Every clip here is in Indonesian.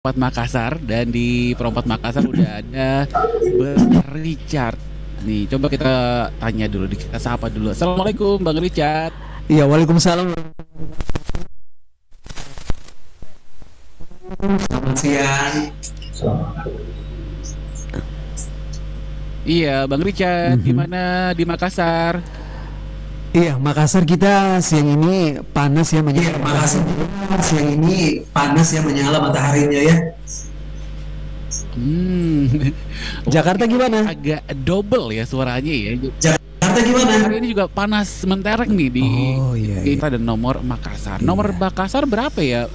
Perempat Makassar, dan di Perempat Makassar udah ada Bang Richard. Nih, coba kita tanya dulu, kita sapa dulu. Assalamualaikum Bang Richard. Iya, waalaikumsalam. Selamat siang. Iya, Bang Richard, gimana di Makassar? Iya, Makassar kita siang ini panas ya, Iya, makasih. Siang ini panas ya, menyala mataharinya ya. Hmm, Jakarta gimana? agak double ya suaranya ya. Jakarta gimana? Hari ini juga panas mentereng nih di Oh, iya, iya. kita ada nomor Makassar. Iya. Nomor Makassar berapa ya,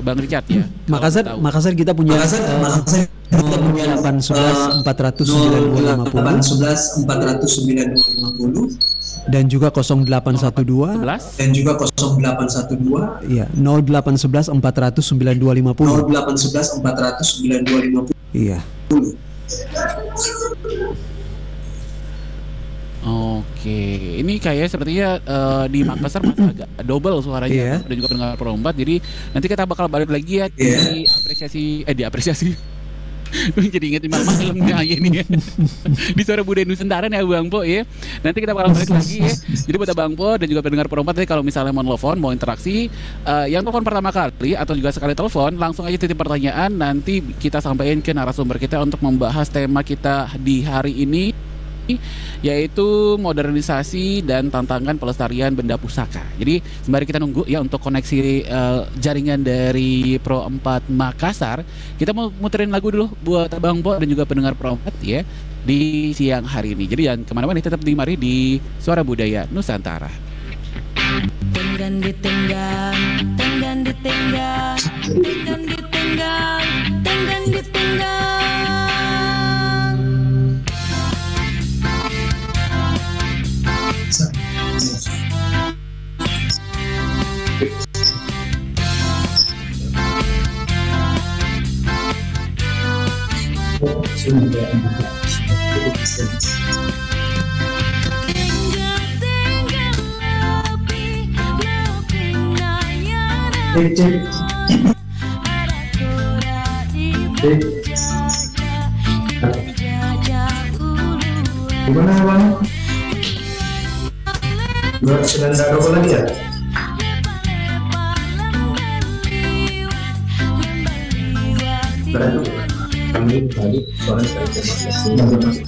Bang Richard ya? Kalau tahu. Makassar kita punya Makassar kita punya 0811 400 9250 11 400 9250 dan juga 0812 11 dan juga 0812 iya 0811 400 9250. 0811 400 9250. Iya. Oke, ini kayak sepertinya di Makassar masih agak double suaranya. Iya. Dan juga pendengar perombat. Jadi nanti kita bakal balik lagi ya diapresiasi. Jadi inget malam-malamnya ini ya. Di Suara Budaya Nusantara nih Bang Po ya. Nanti kita bakal balik lagi ya. Jadi buat Bang Po dan juga pendengar perombat, tadi kalau misalnya mau telepon, mau interaksi, yang telepon pertama kali atau juga sekali telepon, langsung aja titip pertanyaan, nanti kita sampaikan ke narasumber kita untuk membahas tema kita di hari ini, yaitu modernisasi dan tantangan pelestarian benda pusaka. Jadi sembari kita nunggu ya untuk koneksi jaringan dari Pro 4 Makassar, kita mau muterin lagu dulu buat Bang Po dan juga pendengar Pro 4 ya di siang hari ini. Jadi jangan kemana-mana, tetap di mari di Suara Budaya Nusantara. Tenggan ditenggang, tenggan ditenggang, tenggan ditenggang, tenggan ditenggang. Gimana Bang? Sudah tidak double lagi ya? Kami tadi soalnya saya masuk.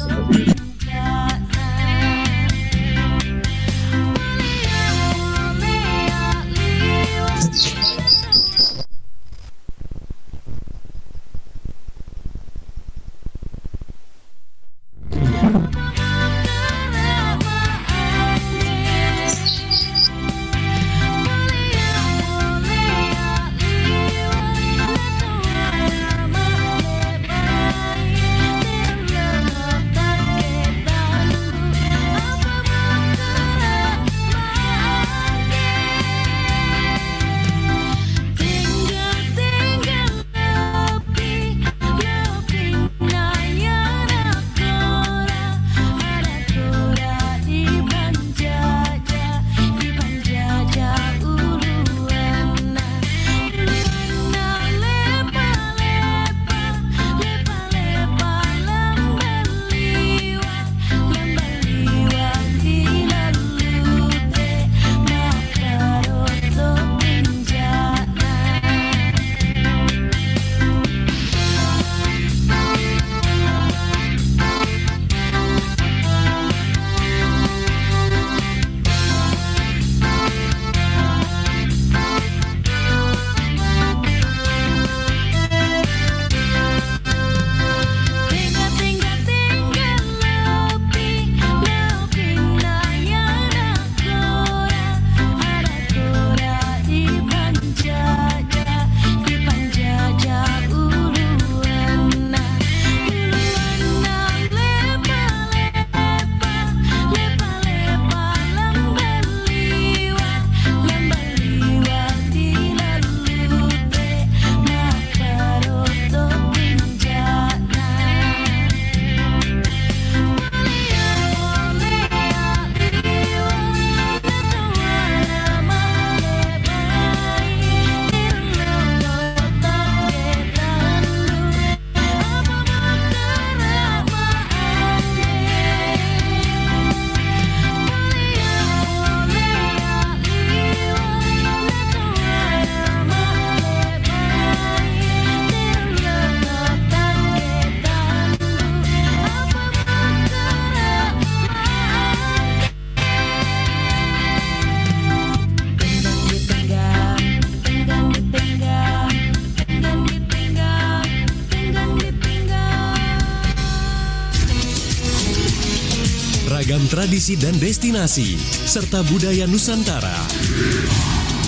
beragam tradisi dan destinasi, serta budaya Nusantara.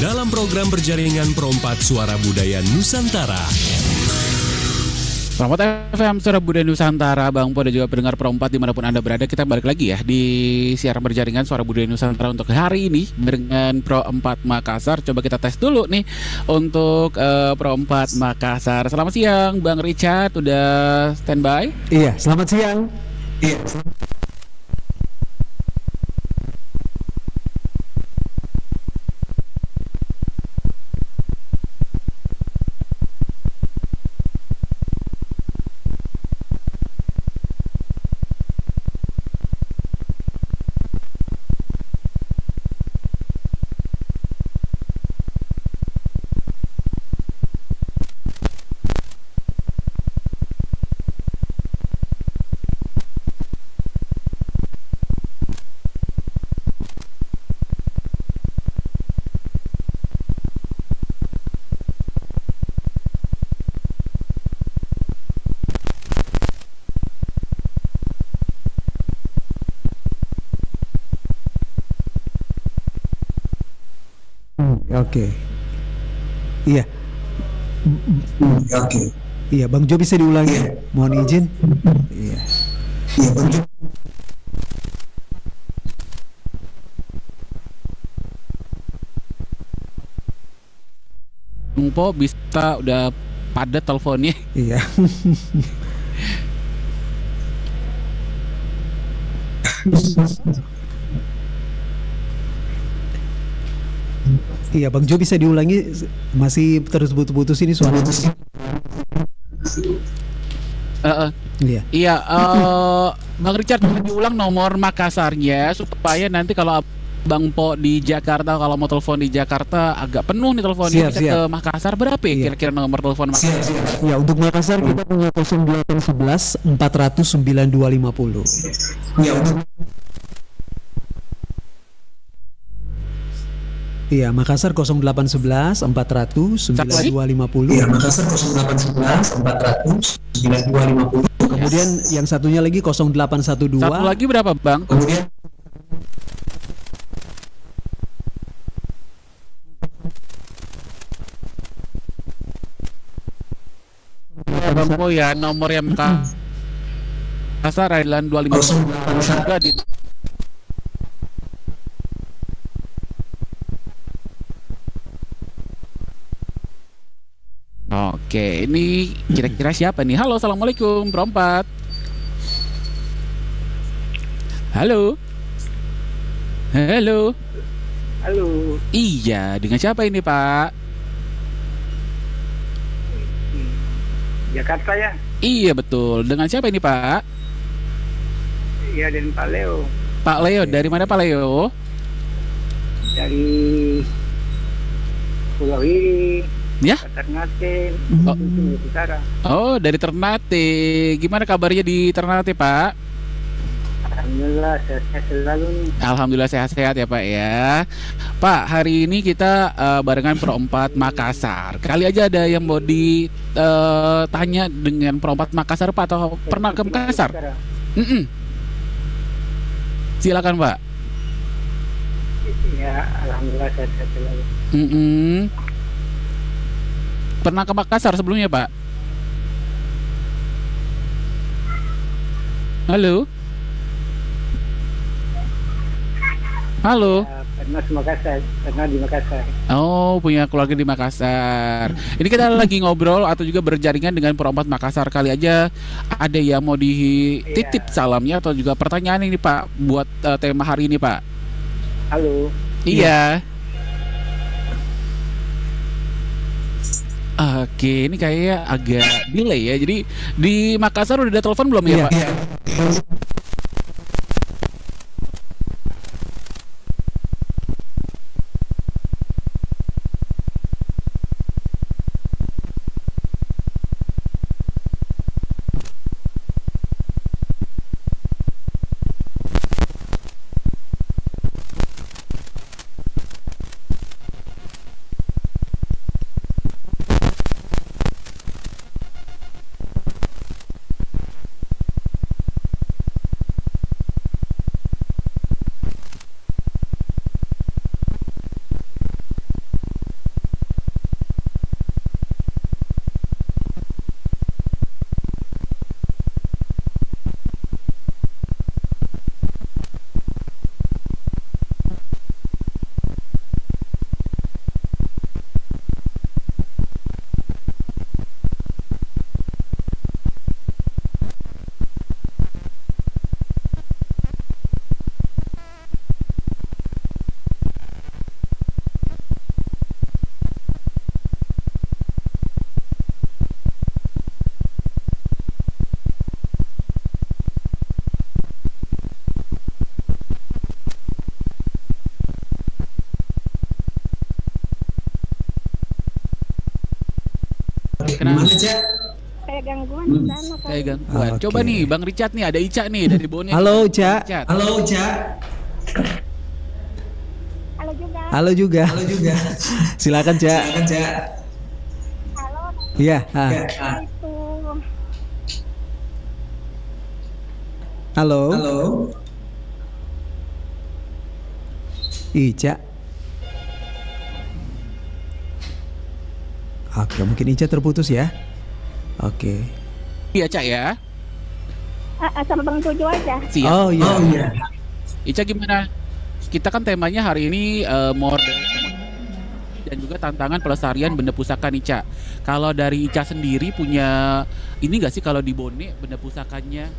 Dalam program berjaringan Perompat Suara Budaya Nusantara. Perompat FM Suara Budaya Nusantara, Bang Po dan juga pendengar Perompat dimanapun Anda berada. Kita balik lagi ya di siaran berjaringan Suara Budaya Nusantara untuk hari ini dengan Pro4 Makassar. Coba kita tes dulu nih untuk Pro4 Makassar. Selamat siang Bang Richard, udah standby? Iya, selamat siang. Iya. Oke. Iya. Oke. Iya, Bang Jo bisa diulangi? Iya. Mohon izin. Iya. Iya, Bang Jo. Bang Po bisa udah padat teleponnya. Iya. Iya, Bang Jo bisa diulangi, masih terus putus-putus ini suara. Iya. Iya, Bang Richard boleh diulang nomor Makassarnya supaya nanti kalau Bang Po di Jakarta, kalau mau telepon di Jakarta agak penuh nih teleponnya. Siap, Bisa siap. ke Makassar berapa ya Iya. kira-kira nomor telepon Makassar? Ya, untuk Makassar kita punya 0811 400 9250. Iya, untuk Iya, Makassar 0811 400 9250. Iya, Makassar 0811 400 9250. Kemudian yang satunya lagi 0812. Satu lagi berapa Bang? Kemudian Bang Po ya, nomor yang Makassar adalah 250 juga di Oke, ini kira-kira siapa nih? Halo, assalamualaikum, Perompat. Halo. Halo. Halo, Iya, dengan siapa ini Pak? Jakarta ya? Iya betul. Dengan siapa ini Pak? Iya, dan Pak Leo Pak Leo, dari mana Pak Leo? dari Pulau Iri, Ya? Ternate, Oh. Sulawesi Utara. Oh, dari Ternate. Gimana kabarnya di Ternate Pak? Alhamdulillah sehat selalu nih. Alhamdulillah sehat-sehat ya Pak ya. Pak, hari ini kita barengan Pro4 Makassar. Kali aja ada yang mau ditanya dengan Pro4 Makassar Pak, atau pernah ke Makassar? Utara. Silakan Pak. Ya, alhamdulillah sehat selalu. Pernah ke Makassar sebelumnya Pak? Halo? Halo? Ya, pernah di Makassar, pernah di Makassar. Oh, punya keluarga di Makassar. Ini kita lagi ngobrol atau juga berjaringan dengan Pro4 Makassar. Kali aja ada yang mau dititip salamnya atau juga pertanyaan ini Pak buat tema hari ini Pak. Halo. Iya. Oke, ini kayaknya agak delay ya. Jadi di Makassar udah ada telepon belum ya Iya. Pak? iya. kenapa? Gimana, Cak? Kayak gangguan di sana kan. Kayak gangguan. Oke. Coba nih Bang Richard nih, ada Ica nih dari Bone. Halo, Ca. Richard. Halo, Cak. Halo juga. Halo juga. Halo juga. Silakan, Ca. Silakan, Cak. Halo. Iya. Ya, Itu Halo. halo. Ica. Oke, mungkin Ica terputus ya. Oke. Iya Cak ya. sama Bang Jojo aja. Siap. Oh iya. Oh iya. Ica gimana? Kita kan temanya hari ini mode dan juga tantangan pelestarian benda pusaka nih Ica. Kalau dari Ica sendiri punya ini nggak sih kalau di Bone benda pusakanya?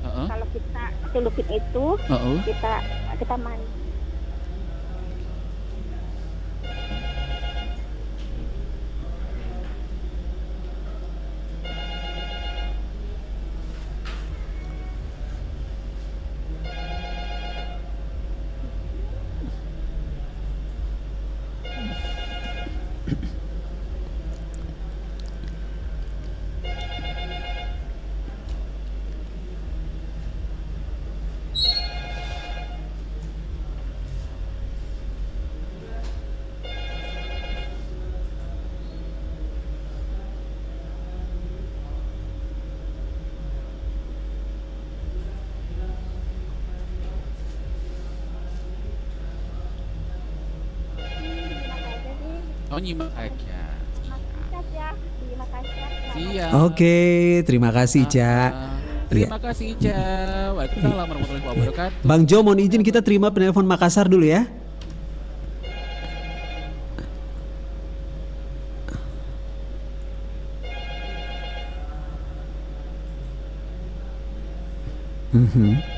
Heeh. Kalau kita celupin itu, Heeh. kita mandi. Oh nyimak aja. Makasih ya. Terima kasih. Siap. Oke, terima kasih Ica. Terima kasih Ica. Waalaikumsalam warahmatullahi wabarakatuh. Bang Jo, mohon izin kita terima penelpon Makassar dulu ya. Mhm.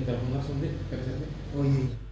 telepon langsung deh, Oh iya.